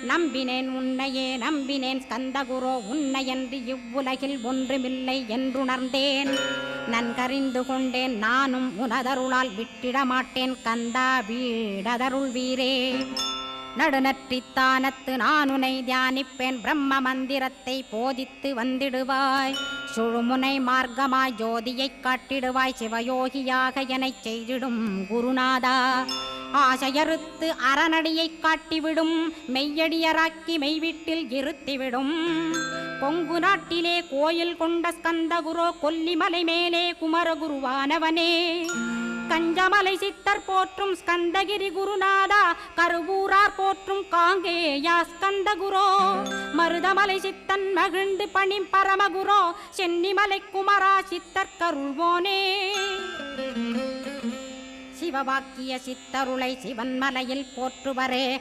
நம்பினேன் உன்னையே நம்பினேன் ஸ்கந்தகுரோ உன்னையன்றி இவ்வுலகில் ஒன்றுமில்லை என்றுணர்ந்தேன். நன்கறிந்து கொண்டேன் நானும் உனதருளால் விட்டிட மாட்டேன் கந்தா வீடதருள் வீரே. நடுநற்றித்தானத்து நானுனை தியானிப்பேன் பிரம்ம மந்திரத்தை போதித்து வந்திடுவாய். சுழுமுனை மார்க்கமாய் ஜோதியைக் காட்டிடுவாய் சிவயோகியாக எனச் செய்திடும் குருநாதா. ஆசையறுத்து அறநடியைக் காட்டிவிடும் மெய்யடியராக்கி மெய்வீட்டில் இருத்திவிடும். கொங்கு நாட்டிலே கோயில் கொண்ட ஸ்கந்தகுரோ கொல்லிமலை மேலே குமரகுருவானவனே. கஞ்சமலை சித்தர் போற்றும் ஸ்கந்தகிரி குருநாதா கருவூரார் போற்றும் காங்கேயா ஸ்கந்தகுரோ. மருதமலை சித்தன் மகிழ்ந்து பணி பரமகுரோ சென்னிமலை குமரா சித்தர் கருள்வோனே. சிவவாக்கிய சித்தருளை சிவன்மலையில் போற்றுவரே